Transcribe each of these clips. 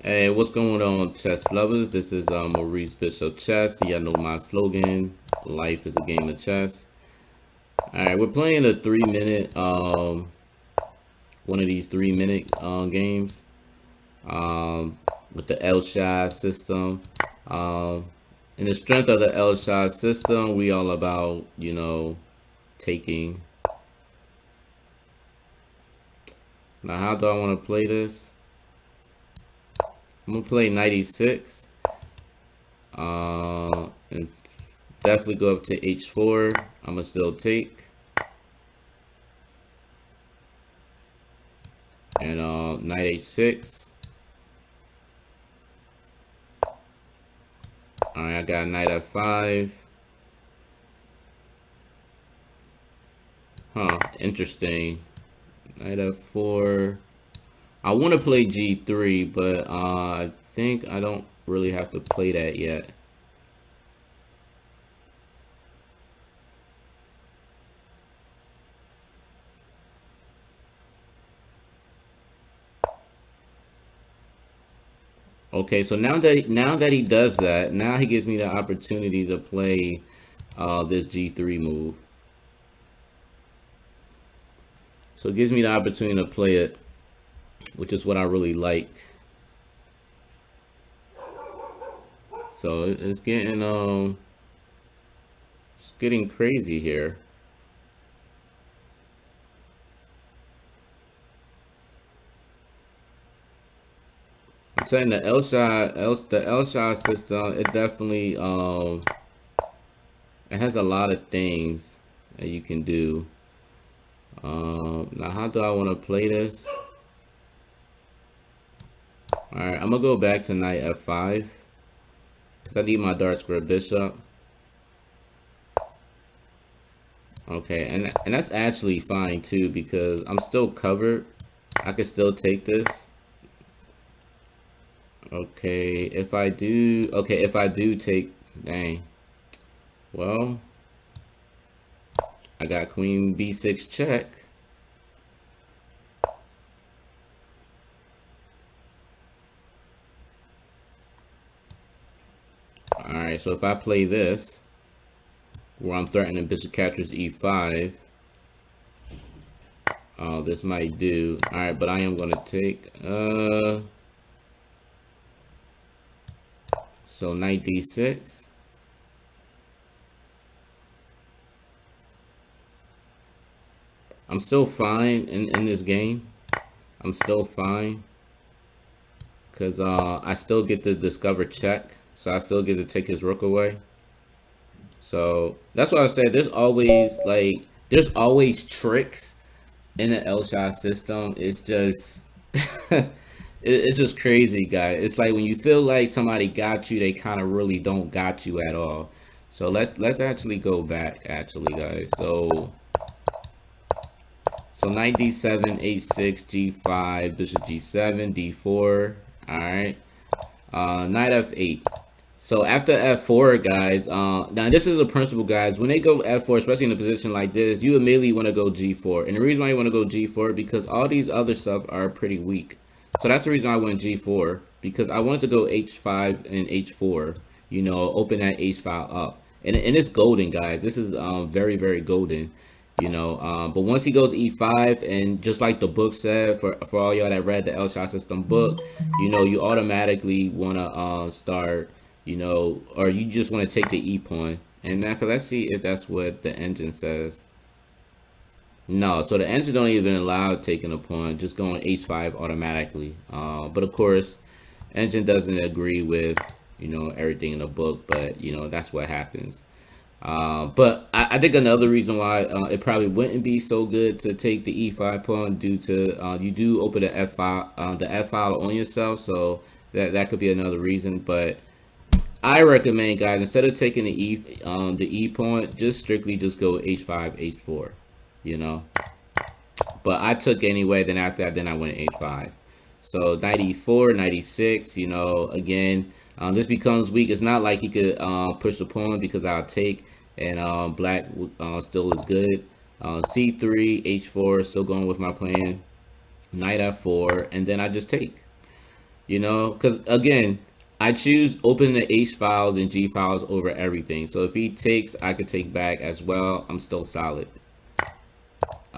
Hey, what's going on, chess lovers? This is Maurice Bishop Chess. Y'all know my slogan: "Life is a game of chess." All right, we're playing a 3 minute, one of these 3 minute games with the Elshad system. Um, and the strength of the Elshad system, we all about taking. Now, how do I want to play this? I'm gonna play 96. And definitely go up to h4. I'm gonna still take. And knight h6. Alright, I got knight f5. Huh, interesting. Knight f4. I want to play g3, but I think I don't really have to play that yet. Okay, so now that he does that, now he gives me the opportunity to play this g3 move. So it gives me the opportunity to play it, which is what I really like. So it's getting crazy here. I'm saying the Elshad system, it definitely it has a lot of things that you can do. Now how do I want to play this? Alright, I'm gonna go back to knight f5. Cause I need my dark square bishop. Okay, and that's actually fine too, because I'm still covered. I can still take this. Okay, if I do take, dang. Well, I got queen b6 check. Alright, so if I play this, where I'm threatening bishop captures e5, this might do. Alright, but I am going to take, so knight d6. I'm still fine in this game. I'm still fine. Because I still get to discover check. So I still get to take his rook away. So that's why I said there's always tricks in the Elshad system. It's just it's just crazy, guys. It's like when you feel like somebody got you, they kind of really don't got you at all. So let's actually go back, guys. So knight d7, h6, g5, bishop g7, d4. All right. Knight f8. So after f4, guys, now this is a principle, guys. When they go f4, especially in a position like this, you immediately want to go g4. And the reason why you want to go g4 because all these other stuff are pretty weak. So that's the reason I went g4, because I wanted to go h5 and h4. You know, open that h5 up. And it's golden, guys. This is very, very golden. You know, but once he goes e5, and just like the book said, for all y'all that read the Elshad System book, you know, you automatically want to start, you know, or you just want to take the e pawn. And after, let's see if that's what the engine says. No, so the engine don't even allow taking a pawn, just going h5 automatically. But of course, engine doesn't agree with, you know, everything in the book, but you know, that's what happens. But I think another reason why it probably wouldn't be so good to take the e5 pawn, due to you do open the f file, on yourself, so that could be another reason. But I recommend, guys, instead of taking the e pawn, just strictly just go h5, h4, you know. But I took anyway. Then after that, then I went h5. So knight e4, knight e6, you know, again, this becomes weak. It's not like he could push the pawn, because I'll take, and black still is good. C3, h4, still going with my plan. Knight f4, and then I just take. You know, because again, I choose open the H files and G files over everything. So if he takes, I could take back as well. I'm still solid.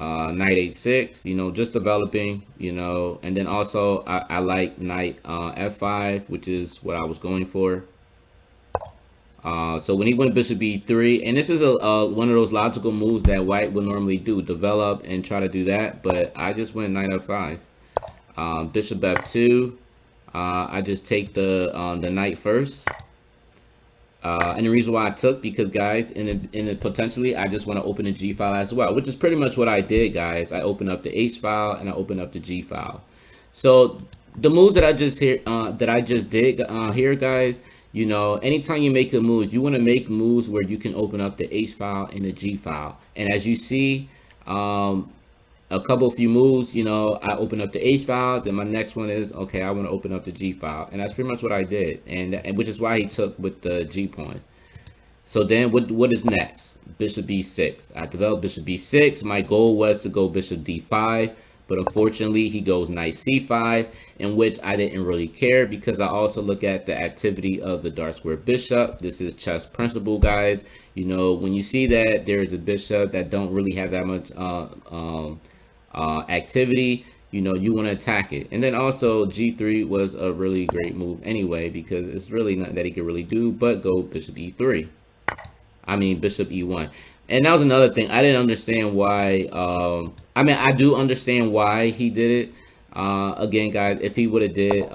Knight H6, you know, just developing, you know, and then also I like knight F5, which is what I was going for. So when he went bishop E3, and this is a one of those logical moves that white would normally do, develop and try to do that, but I just went knight F5. Bishop F2, I just take the knight first. And the reason why I took, because guys, in the potentially, I just want to open the G file as well, which is pretty much what I did, guys. I opened up the H file and I opened up the G file. So the moves that I just did here, guys, you know, anytime you make a move, you want to make moves where you can open up the H file and the G file. And as you see, a couple few moves, you know, I open up the H file. Then my next one is, okay, I want to open up the G file, and that's pretty much what I did, and which is why he took with the G pawn. So then what is next? Bishop B6. I developed Bishop B6. My goal was to go Bishop D5, but unfortunately he goes Knight C5, in which I didn't really care, because I also look at the activity of the dark square bishop. This is chess principle, guys. You know, when you see that there's a bishop that don't really have that much activity, you know, you want to attack it. And then also G3 was a really great move anyway, because it's really nothing that he could really do but go Bishop E3. I mean Bishop E1. And that was another thing. I didn't understand why. I mean, I do understand why he did it. Again, guys, if he would have did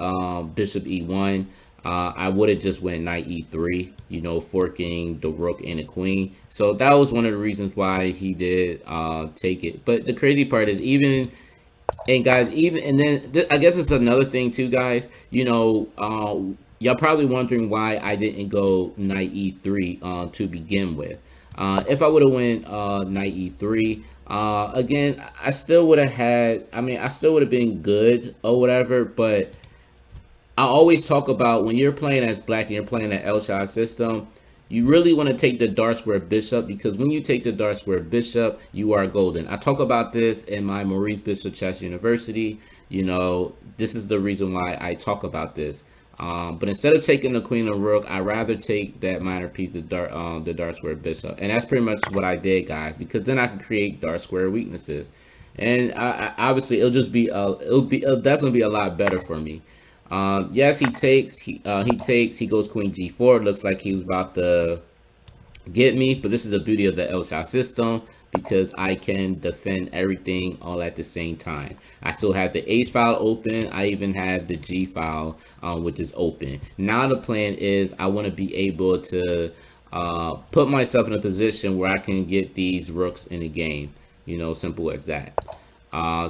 Bishop E1, I would have just went Knight E3, you know, forking the rook and the queen. So that was one of the reasons why he did take it. But the crazy part is, and then I guess it's another thing too, guys. You know, y'all probably wondering why I didn't go Knight E3 to begin with. If I would have went Knight E3, again, I still would have had, I still would have been good or whatever, but I always talk about when you're playing as black and you're playing the Elshad system, you really want to take the dark square bishop, because when you take the dark square bishop, you are golden. I talk about this in my Maurice Bishop Chess University. You know, this is the reason why I talk about this. But instead of taking the queen and rook, I rather take that minor piece, the dark square bishop, and that's pretty much what I did, guys. Because then I can create dark square weaknesses, and obviously it'll definitely be a lot better for me. Yes, he takes. He goes queen G4. It looks like he was about to get me, but this is the beauty of the Elshad system, because I can defend everything all at the same time. I still have the H file open. I even have the G file, which is open. Now the plan is I want to be able to put myself in a position where I can get these rooks in the game. You know, simple as that.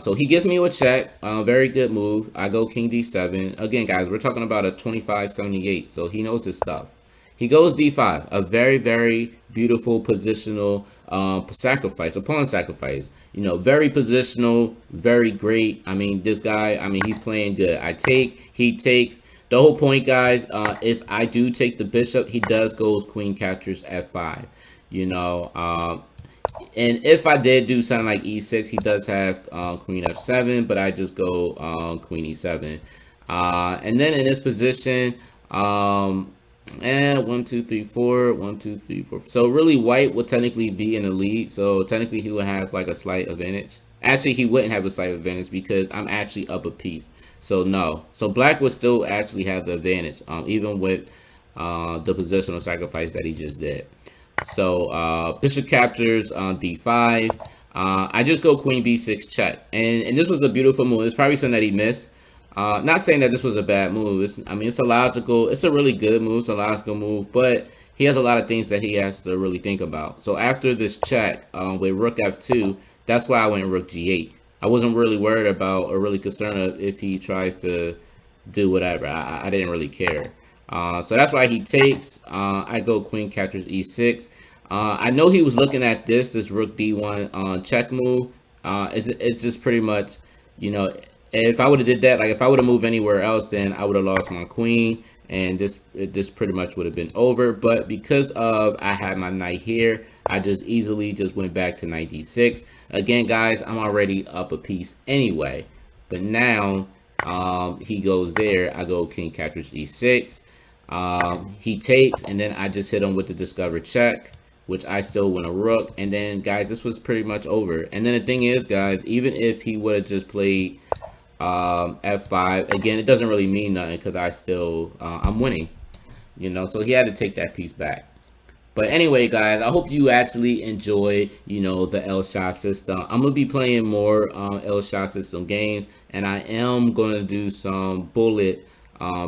So he gives me a check. Very good move. I go king D7. Again, guys, we're talking about a 25-78, so he knows his stuff. He goes D5, a very, very beautiful positional sacrifice, a pawn sacrifice. You know, very positional, very great. I mean, this guy, he's playing good. I take, he takes. The whole point, guys, if I do take the bishop, he does goes queen captures F5. You know, and if I did do something like E6, he does have queen F7, but I just go queen E7. And then in this position, and 1, 2, 3, 4, 1, 2, 3, 4. So really, white would technically be in the lead. So technically, he would have like a slight advantage. Actually, he wouldn't have a slight advantage because I'm actually up a piece. So no. So black would still actually have the advantage, even with the positional sacrifice that he just did. So bishop captures on D5. I just go queen B6 check, and this was a beautiful move. It's probably something that he missed. Not saying that this was a bad move. It's a logical, it's a really good move. It's a logical move, but he has a lot of things that he has to really think about. So after this check with rook F2, that's why I went rook G8. I wasn't really worried about or really concerned if he tries to do whatever. I didn't really care. So that's why he takes. I go queen captures E6. I know he was looking at this rook D1 check move. It's just pretty much, you know, if I would have did that, like if I would have moved anywhere else, then I would have lost my queen, and this pretty much would have been over. But because of I had my knight here, I just easily just went back to knight D6. Again, guys, I'm already up a piece anyway. But now He goes there. I go king captures e6. He takes, and then I just hit him with the discover check, which I still win a rook. And then, guys, this was pretty much over. And then the thing is, guys, even if he would have just played f5, again, it doesn't really mean nothing because I still, I'm winning, you know. So he had to take that piece back. But anyway, guys, I hope you actually enjoy, you know, the Elshad system. I'm going to be playing more Elshad system games, and I am going to do some bullet,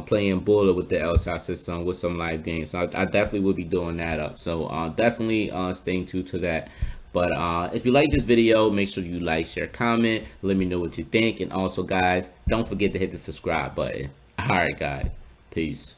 playing bullet with the Elshad system with some live games. So I definitely will be doing that up. So definitely staying tuned to that. But if you like this video, make sure you like, share, comment. Let me know what you think. And also, guys, don't forget to hit the subscribe button. All right, guys. Peace.